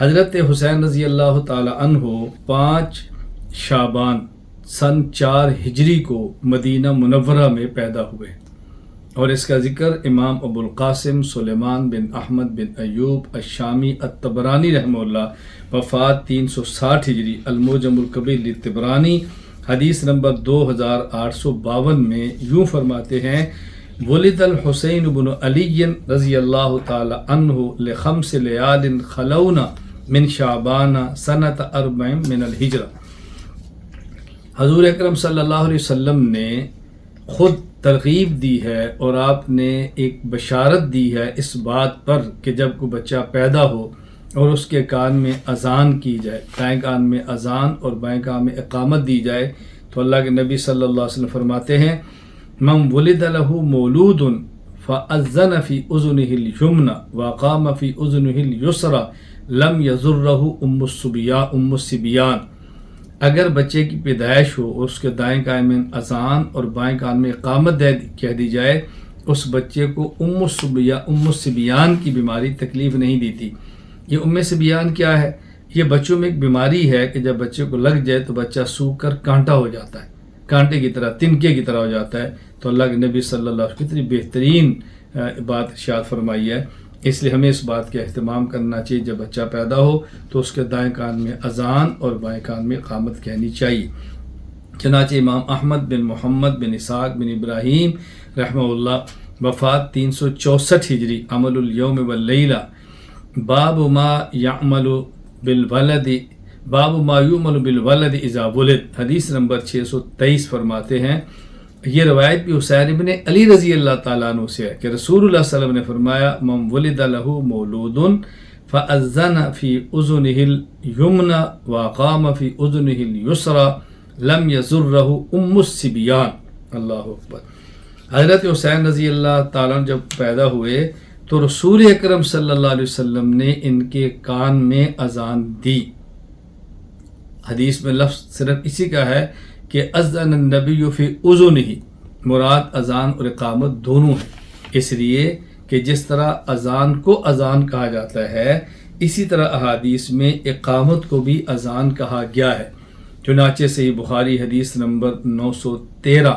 حضرت حسین رضی اللہ تعالی عنہ 5 شعبان سن 4 ہجری کو مدینہ منورہ میں پیدا ہوئے، اور اس کا ذکر امام ابو القاسم سلیمان بن احمد بن ایوب الشامی الطبرانی رحمہ اللہ وفات 360 ہجری المعجم الکبیر للطبرانی حدیث نمبر 2852 میں یوں فرماتے ہیں: ولد الحسین بن علی رضی اللہ تعالی عنہ لخمس لیال خلون من شعبان سنۃ 4 من الہجرہ۔ حضور اکرم صلی اللہ علیہ وسلم نے خود ترغیب دی ہے اور آپ نے ایک بشارت دی ہے اس بات پر کہ جب کوئی بچہ پیدا ہو اور اس کے کان میں اذان کی جائے، دائیں کان میں اذان اور بائیں کان میں اقامت دی جائے، تو اللہ کے نبی صلی اللہ علیہ وسلم فرماتے ہیں: من ولد له مولود فأذن في أذنه اليمنى وقام في أذنه اليسرى لم يضره ام الصبیان۔ اگر بچے کی پیدائش ہو اور اس کے دائیں کان میں اذان اور بائیں کان میں اقامت کہہ دی جائے، اس بچے کو ام الصبیان کی بیماری تکلیف نہیں دیتی۔ یہ ام صبیان کیا ہے؟ یہ بچوں میں ایک بیماری ہے کہ جب بچے کو لگ جائے تو بچہ سوکھ کر کانٹا ہو جاتا ہے، کانٹے کی طرح، تنکے کی طرح ہو جاتا ہے۔ تو اللہ کے نبی صلی اللہ علیہ وسلم کتنی بہترین بات ارشاد فرمائی ہے، اس لیے ہمیں اس بات کا اہتمام کرنا چاہیے جب بچہ پیدا ہو تو اس کے دائیں کان میں اذان اور بائیں کان میں اقامت کہنی چاہیے۔ چنانچہ امام احمد بن محمد بن اسحاق بن ابراہیم رحمہ اللہ وفات 364 ہجری عمل الیوم واللیلہ باب ما یعمل بالولد اذا ولد حدیث نمبر 623 فرماتے ہیں۔ یہ روایت بھی حسین ابن علی رضی اللہ تعالیٰ عنہ سے ہے کہ رسول اللہ صلی اللہ علیہ وسلم نے فرمایا: من ولد له مولود فأذن في أذنه اليمنى وقام في أذنه اليسرى لم يضره ام الصبیان۔ اللہ اکبر۔ حضرت حسین رضی اللہ تعالیٰ عنہ جب پیدا ہوئے تو رسول اکرم صلی اللہ علیہ وسلم نے ان کے کان میں اذان دی۔ حدیث میں لفظ صرف اسی کا ہے کہ اذن النبی فی اذنہ، مراد اذان اور اقامت دونوں ہیں، اس لیے کہ جس طرح اذان کو اذان کہا جاتا ہے اسی طرح احادیث میں اقامت کو بھی اذان کہا گیا ہے۔ چنانچہ صحیح بخاری حدیث نمبر 913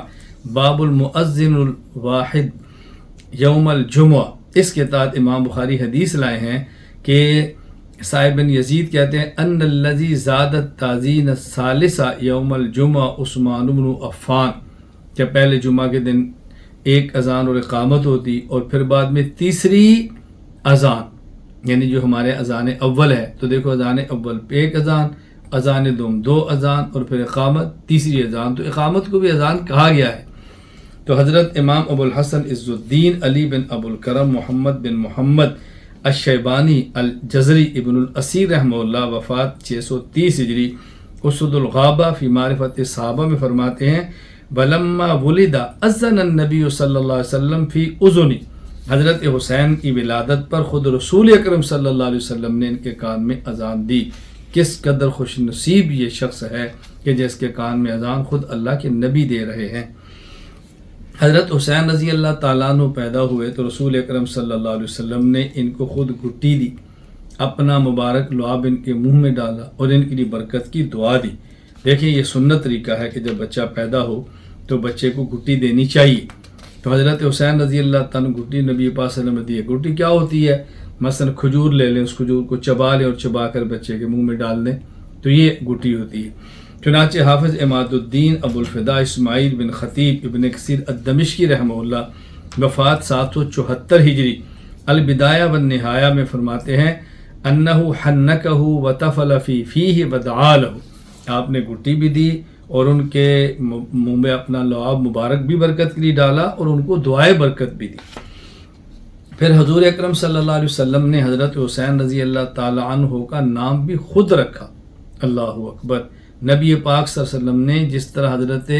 باب المؤذن الواحد یوم الجمعہ، اس کے تحت امام بخاری حدیث لائے ہیں کہ صاحب بن یزید کہتے ہیں: ان الذی زاد التعزین الثالثہ یوم الجمعہ عثمان بن عفان، کہ پہلے جمعہ کے دن ایک اذان اور اقامت ہوتی اور پھر بعد میں تیسری اذان، یعنی جو ہمارے اذان اول ہے تو دیکھو اذان اول پہ ایک اذان، اذان دوم 2 اذان اور پھر اقامت تیسری اذان، تو اقامت کو بھی اذان کہا گیا ہے۔ تو حضرت امام ابو الحسن عز الدین علی بن ابو الکرم محمد بن محمد الشیبانی الجزری ابن الاسیر رحمہ اللہ وفات 630 ہجری اسد الغابہ فی معرفت صحابہ میں فرماتے ہیں: ولما ولد اذن النبی صلی اللہ علیہ وسلم فی اذنی، حضرت حسین کی ولادت پر خود رسول اکرم صلی اللہ علیہ وسلم نے ان کے کان میں اذان دی۔ کس قدر خوش نصیب یہ شخص ہے کہ جس کے کان میں اذان خود اللہ کے نبی دے رہے ہیں۔ حضرت حسین رضی اللہ تعالیٰ عنہ پیدا ہوئے تو رسول اکرم صلی اللہ علیہ وسلم نے ان کو خود گھٹی دی، اپنا مبارک لعاب ان کے منہ میں ڈالا اور ان کے لیے برکت کی دعا دی۔ دیکھیں یہ سنت طریقہ ہے کہ جب بچہ پیدا ہو تو بچے کو گھٹی دینی چاہیے۔ تو حضرت حسین رضی اللہ تعالیٰ عنہ گھٹی نبی پاک صلی اللہ علیہ وسلم نے دی۔ گھٹی کیا ہوتی ہے؟ مثلا کھجور لے لیں، اس کھجور کو چبا لیں اور چبا کر بچے کے منہ میں ڈال دیں، تو یہ گھٹی ہوتی ہے۔ چنانچہ حافظ عماد الدین ابو الفدا اسماعیل بن خطیب ابن کثیر الدمشقی رحمہ اللہ وفات 774 ہجری البدایہ والنہایہ میں فرماتے ہیں: انہ حنکہ وتفل فی فیہ ودعا لہ، آپ نے گھٹی بھی دی اور ان کے منہ میں اپنا لعاب مبارک بھی برکت کے لیے ڈالا اور ان کو دعائے برکت بھی دی۔ پھر حضور اکرم صلی اللہ علیہ وسلم نے حضرت حسین رضی اللہ تعالی عنہ کا نام بھی خود رکھا۔ اللہ اکبر۔ نبی پاک صلی اللہ علیہ وسلم نے جس طرح حضرت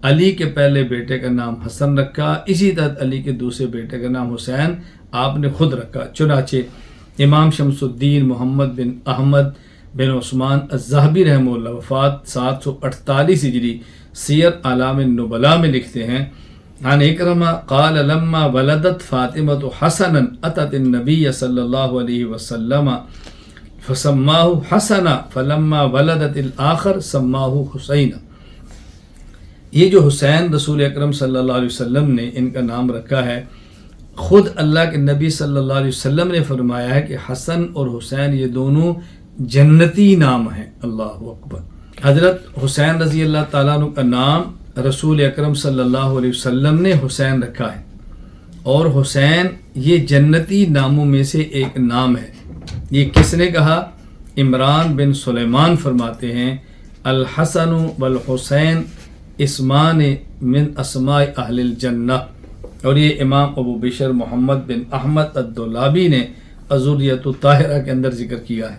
علی کے پہلے بیٹے کا نام حسن رکھا، اسی طرح علی کے دوسرے بیٹے کا نام حسین آپ نے خود رکھا۔ چنانچہ امام شمس الدین محمد بن احمد بن عثمان الذہبی رحمہ اللہ وفات 748 ہجری سیر اعلام النبلاء میں لکھتے ہیں: عن اکرمہ قال لما ولدت فاطمة حسنا اتت النبی صلی اللہ علیہ وسلم فسماہ حسنا فلما ولدت الآخر سماہ حسین. یہ جو حسین رسول اکرم صلی اللہ علیہ وسلم نے ان کا نام رکھا ہے، خود اللہ کے نبی صلی اللہ علیہ وسلم نے فرمایا ہے کہ حسن اور حسین یہ دونوں جنتی نام ہیں. اللہ اکبر. حضرت حسین رضی اللہ تعالیٰ عنہ کا نام رسول اکرم صلی اللہ علیہ وسلم نے حسین رکھا ہے، اور حسین یہ جنتی ناموں میں سے ایک نام ہے. یہ کس نے کہا؟ عمران بن سلیمان فرماتے ہیں الحسن والحسین اسمان من اسماء اہل الجنہ. اور یہ امام ابو بشر محمد بن احمد الدولابی نے الذریۃ الطاہرہ کے اندر ذکر کیا ہے.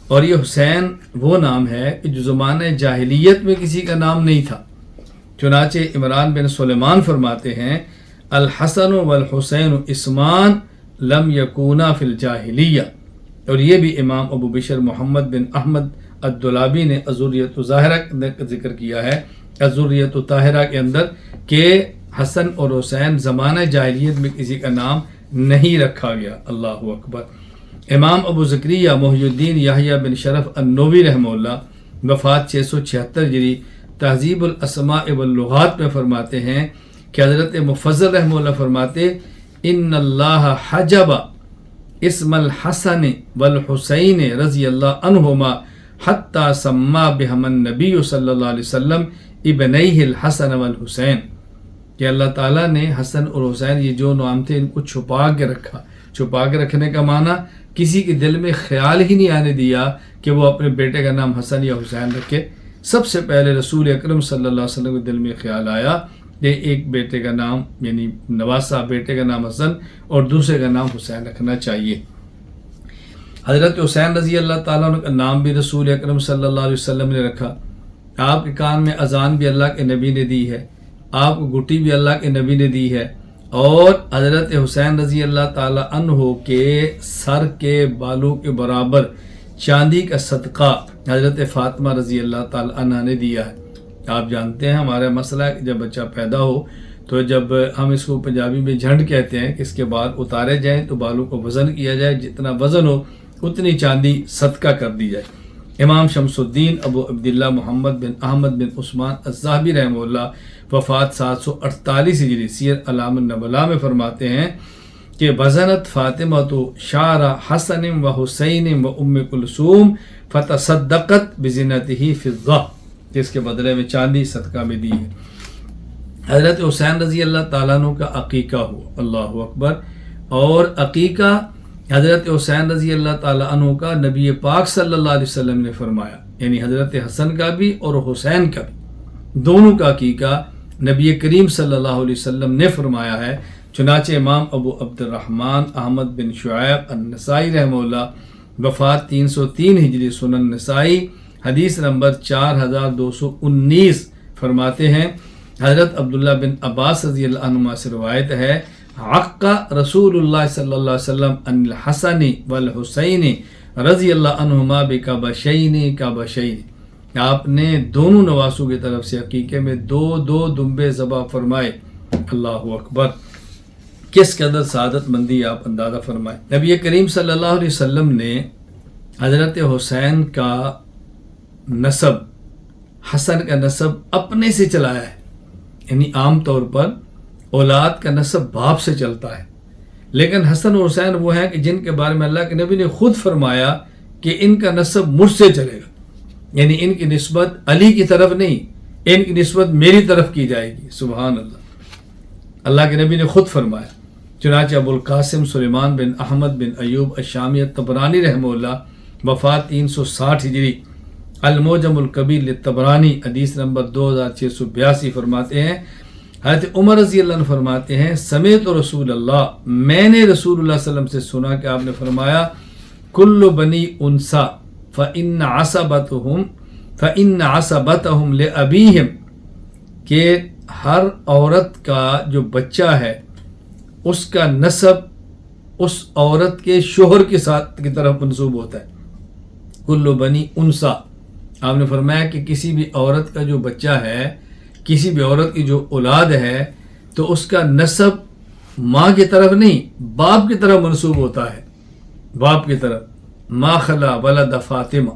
اور یہ حسین وہ نام ہے کہ جو زمانہ جاہلیت میں کسی کا نام نہیں تھا. چنانچہ عمران بن سلیمان فرماتے ہیں الحسن والحسین اسمان لم یکونا فی الجاہلیہ. اور یہ بھی امام ابو بشر محمد بن احمد الدولابی نے الذریۃ الطاہرہ کا ذکر کیا ہے، الذریۃ الطاہرہ کے اندر، کہ حسن اور حسین زمانہ جاہلیت میں کسی کا نام نہیں رکھا گیا. اللہ اکبر. امام ابو زکریہ محی الدین یحییٰ بن شرف النووی رحمہ اللہ وفات 676 ہجری تہذیب الاسماء واللغات میں فرماتے ہیں کہ حضرت مفضل رحمہ اللہ فرماتے ان اللہ حجب اسم الحسن والحسین رضی اللہ عنہما حتی سما بہم النبی صلی اللہ علیہ وسلم ابنیہ الحسن والحسین. کہ اللہ تعالیٰ نے حسن اور حسین یہ جو نام تھے ان کو چھپا کے رکھا. چھپا کے رکھنے کا معنی کسی کے دل میں خیال ہی نہیں آنے دیا کہ وہ اپنے بیٹے کا نام حسن یا حسین رکھے. سب سے پہلے رسول اکرم صلی اللہ علیہ وسلم کے دل میں خیال آیا کہ ایک بیٹے کا نام یعنی نواسہ بیٹے کا نام حسن اور دوسرے کا نام حسین رکھنا چاہیے. حضرت حسین رضی اللہ تعالیٰ عنہ کا نام بھی رسول اکرم صلی اللہ علیہ وسلم نے رکھا. آپ کے کان میں اذان بھی اللہ کے نبی نے دی ہے، آپ کو گھٹی بھی اللہ کے نبی نے دی ہے، اور حضرت حسین رضی اللہ تعالیٰ عنہ کے سر کے بالوں کے برابر چاندی کا صدقہ حضرت فاطمہ رضی اللہ تعالیٰ عنہ نے دیا ہے. آپ جانتے ہیں ہمارا مسئلہ ہے کہ جب بچہ پیدا ہو تو جب ہم اس کو پنجابی میں جھنڈ کہتے ہیں کہ اس کے بال اتارے جائیں تو بالوں کو وزن کیا جائے، جتنا وزن ہو اتنی چاندی صدقہ کر دی جائے. امام شمس الدین ابو عبداللہ محمد بن احمد بن عثمان الذہبی رحمہ اللہ وفات 748 ہجری سیر اعلام النبلاء میں فرماتے ہیں کہ وزنت فاطمہ تو شعر حسن و حسین و ام کلثوم فتصدقت بزنتہ فضہ، جس کے بدلے میں چاندی صدقہ میں دی ہے. حضرت حسین رضی اللہ تعالیٰ عنہ کا عقیقہ ہو. اللہ اکبر. اور عقیقہ حضرت حسین رضی اللہ تعالیٰ عنہ کا نبی پاک صلی اللہ علیہ وسلم نے فرمایا، یعنی حضرت حسن کا بھی اور حسین کا بھی، دونوں کا عقیقہ نبی کریم صلی اللہ علیہ وسلم نے فرمایا ہے. چنانچہ امام ابو عبد الرحمن احمد بن شعیب النسائی رحمہ اللہ وفات 303 ہجری سنن نسائی حدیث نمبر 4219 فرماتے ہیں حضرت عبداللہ بن عباس رضی اللہ عنہ سے روایت ہے عقا رسول اللہ صلی اللہ علیہ وسلم ان الحسن والحسین رضی اللہ عنہما بکبشین کبشین. آپ نے دونوں نواسوں کی طرف سے عقیقے میں دو دمبے ذبح فرمائے. اللہ اکبر. کس قدر سعادت مندی آپ اندازہ فرمائے. نبی کریم صلی اللہ علیہ وسلم نے حضرت حسین کا نسب، حسن کا نسب اپنے سے چلایا ہے. یعنی عام طور پر اولاد کا نسب باپ سے چلتا ہے، لیکن حسن اور حسین وہ ہیں کہ جن کے بارے میں اللہ کے نبی نے خود فرمایا کہ ان کا نسب مجھ سے چلے گا. یعنی ان کی نسبت علی کی طرف نہیں، ان کی نسبت میری طرف کی جائے گی. سبحان اللہ. اللہ کے نبی نے خود فرمایا. چنانچہ ابو القاسم سلیمان بن احمد بن ایوب الشامی الطبرانی رحمہ اللہ وفات 360 ہجری المعجم الکبیر للطبرانی حدیث نمبر 2682 فرماتے ہیں حضرت عمر رضی اللہ عنہ فرماتے ہیں سمعت رسول اللہ، میں نے رسول اللہ صلی اللہ علیہ وسلم سے سنا کہ آپ نے فرمایا کل بنی انسا فإن عصبتهم لأبیہم، کہ ہر عورت کا جو بچہ ہے اس کا نسب اس عورت کے شوہر کے ساتھ کی طرف منسوب ہوتا ہے. کل بنی انسا، آپ نے فرمایا کہ کسی بھی عورت کا جو بچہ ہے، کسی بھی عورت کی جو اولاد ہے تو اس کا نسب ماں کی طرف نہیں باپ کی طرف منسوب ہوتا ہے. باپ کی طرف ما خلا ولد فاطمہ،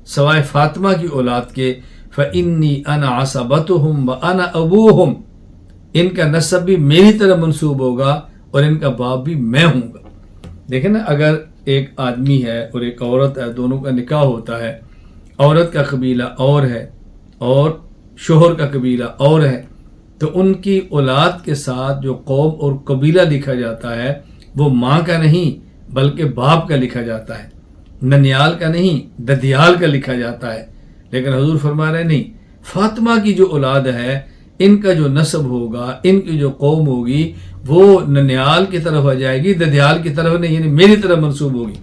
سوائے فاطمہ کی اولاد کے، فإنی انا عصبتہم وانا ابوہم، ان کا نسب بھی میری طرح منسوب ہوگا اور ان کا باپ بھی میں ہوں گا۔ دیکھیں نا، اگر ایک آدمی ہے اور ایک عورت ہے، دونوں کا نکاح ہوتا ہے، عورت کا قبیلہ اور ہے اور شوہر کا قبیلہ اور ہے، تو ان کی اولاد کے ساتھ جو قوم اور قبیلہ لکھا جاتا ہے وہ ماں کا نہیں بلکہ باپ کا لکھا جاتا ہے، ننیال کا نہیں ددیال کا لکھا جاتا ہے۔ لیکن حضور فرما رہے نہیں، فاطمہ کی جو اولاد ہے ان کا جو نسب ہوگا، ان کی جو قوم ہوگی، وہ ننیال کی طرف آ جائے گی، ددیال کی طرف نہیں، یعنی میری طرف منسوب ہوگی۔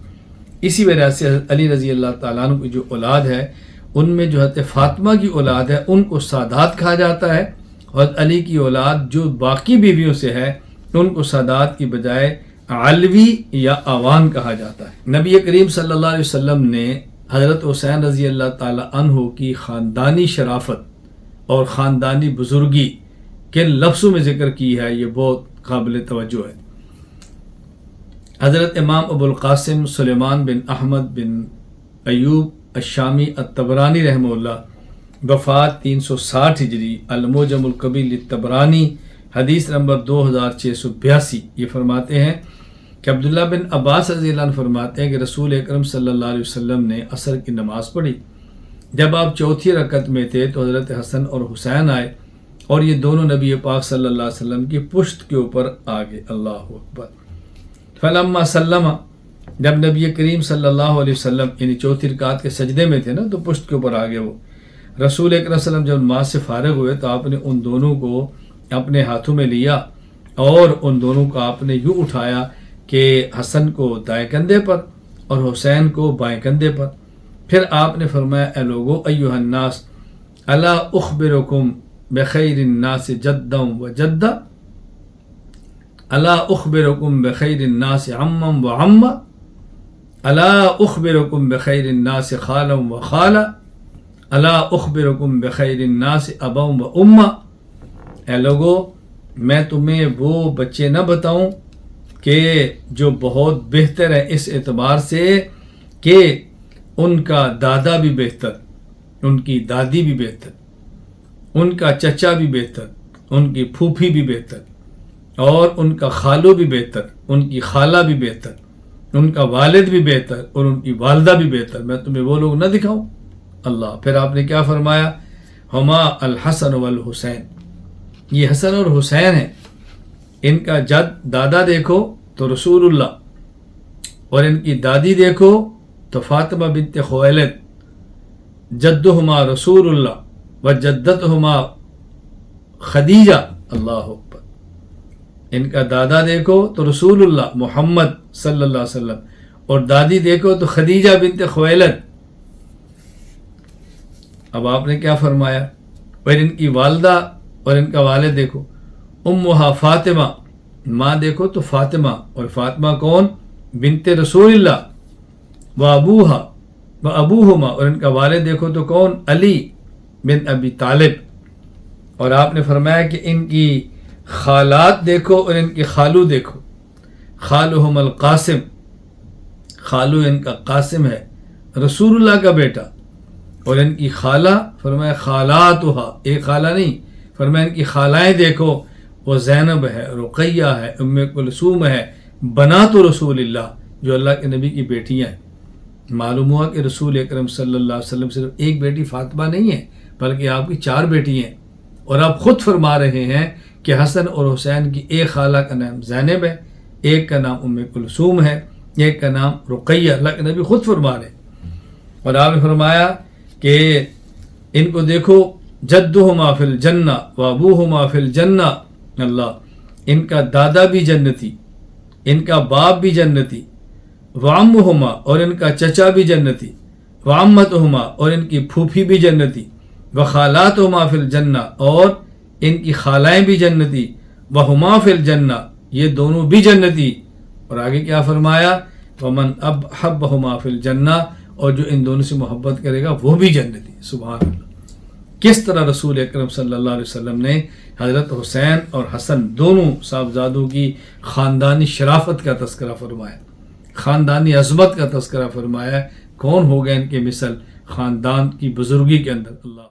اسی وجہ سے علی رضی اللہ تعالیٰ عنہ کی جو اولاد ہے ان میں جو حضرت فاطمہ کی اولاد ہے ان کو سادات کہا جاتا ہے، اور علی کی اولاد جو باقی بیویوں سے ہے ان کو سادات کی بجائے علوی یا آوان کہا جاتا ہے۔ نبی کریم صلی اللہ علیہ وسلم نے حضرت حسین رضی اللہ تعالیٰ عنہ کی خاندانی شرافت اور خاندانی بزرگی کن لفظوں میں ذکر کی ہے، یہ بہت قابل توجہ ہے۔ حضرت امام ابو القاسم سلیمان بن احمد بن ایوب الشامی الطبرانی رحمہ اللہ، وفات 360 ہجری، المعجم الکبیر للطبرانی، حدیث نمبر 2682، یہ فرماتے ہیں کہ عبداللہ بن عباس رضی اللہ عنہ فرماتے ہیں کہ رسول اکرم صلی اللہ علیہ وسلم نے عصر کی نماز پڑھی، جب آپ چوتھی رکعت میں تھے تو حضرت حسن اور حسین آئے اور یہ دونوں نبی پاک صلی اللہ علیہ وسلم کی پشت کے اوپر آگے، اللہ اکبر۔ فلما سلم، جب نبی کریم صلی اللہ علیہ وسلم یعنی چوتھی رکعت کے سجدے میں تھے نا تو پشت کے اوپر آگے وہ، رسول اکرم صلی اللہ علیہ وسلم جب نماز سے فارغ ہوئے تو آپ نے ان دونوں کو اپنے ہاتھوں میں لیا اور ان دونوں کو آپ نے یوں اٹھایا کہ حسن کو دائیں کندھے پر اور حسین کو بائیں کندھے پر، پھر آپ نے فرمایا اے لوگو ایھا الناس الا اخبرکم بخیر الناس جدا و جدہ، الا اخبرکم بخیر الناس عما و عمہ، الا اخبرکم بخیر الناس خالا و خالہ، الا اخبرکم بخیر الناس ابا و امہ، اے لوگو میں تمہیں وہ بچے نہ بتاؤں کہ جو بہت بہتر ہیں اس اعتبار سے کہ ان کا دادا بھی بہتر، ان کی دادی بھی بہتر، ان کا چچا بھی بہتر، ان کی پھوپھی بھی بہتر، اور ان کا خالو بھی بہتر، ان کی خالہ بھی بہتر، ان کا والد بھی بہتر اور ان کی والدہ بھی بہتر، میں تمہیں وہ لوگ نہ دکھاؤں؟ اللہ، پھر آپ نے کیا فرمایا؟ ہما الحسن والحسین، یہ حسن اور حسین ہیں، ان کا جد دادا دیکھو تو رسول اللہ، اور ان کی دادی دیکھو تو فاطمہ بنت خویلد، جدہما رسول اللہ و جدتہما خدیجہ، اللہ اکبر، ان کا دادا دیکھو تو رسول اللہ محمد صلی اللہ علیہ وسلم، اور دادی دیکھو تو خدیجہ بنت خویلد۔ اب آپ نے کیا فرمایا؟ اور ان کی والدہ اور ان کا والد دیکھو، امہا فاطمہ، ماں دیکھو تو فاطمہ، اور فاطمہ کون؟ بنت رسول اللہ، و ابوہا و ابوہما، اور ان کا والد دیکھو تو کون؟ علی بن ابی طالب، اور آپ نے فرمایا کہ ان کی خالات دیکھو اور ان کی خالو دیکھو، خالہم القاسم، خالو ان کا قاسم ہے رسول اللہ کا بیٹا، اور ان کی خالہ فرمایا خالاتہا، ایک خالہ نہیں، فرمایا ان کی خالائیں دیکھو، وہ زینب ہے، رقیہ ہے، ام کلثوم ہے، بنات رسول اللہ، جو اللہ کے نبی کی بیٹیاں ہیں۔ معلوم ہوا کہ رسول اکرم صلی اللہ علیہ وسلم صرف ایک بیٹی فاطمہ نہیں ہے بلکہ آپ کی 4 بیٹی ہیں، اور آپ خود فرما رہے ہیں کہ حسن اور حسین کی ایک خالہ کا نام زینب ہے، ایک کا نام ام کلثوم ہے، ایک کا نام رقیہ، اللہ کے نبی خود فرما رہے ہیں۔ اور آپ نے فرمایا کہ ان کو دیکھو، جدہما فی الجنہ و ابوہما فی الجنہ، اللہ، ان کا دادا بھی جنتی، ان کا باپ بھی جنتی، وعمہما، اور ان کا چچا بھی جنتی، وعمتہما، اور ان کی پھوپھی بھی جنتی، وخالاتہما فی الجنہ، اور ان کی خالائیں بھی جنتی، وہما فی الجنہ، یہ دونوں بھی جنتی، اور آگے کیا فرمایا؟ ومن احبہما فی الجنہ، اور جو ان دونوں سے محبت کرے گا وہ بھی جنتی۔ سبحان اللہ، کس طرح رسول اکرم صلی اللہ علیہ وسلم نے حضرت حسین اور حسن دونوں صاحبزادوں کی خاندانی شرافت کا تذکرہ فرمایا۔ خاندانی عظمت کا تذکرہ فرمایا ہے، کون ہوگا ان کے مثل خاندان کی بزرگی کے اندر. اللہ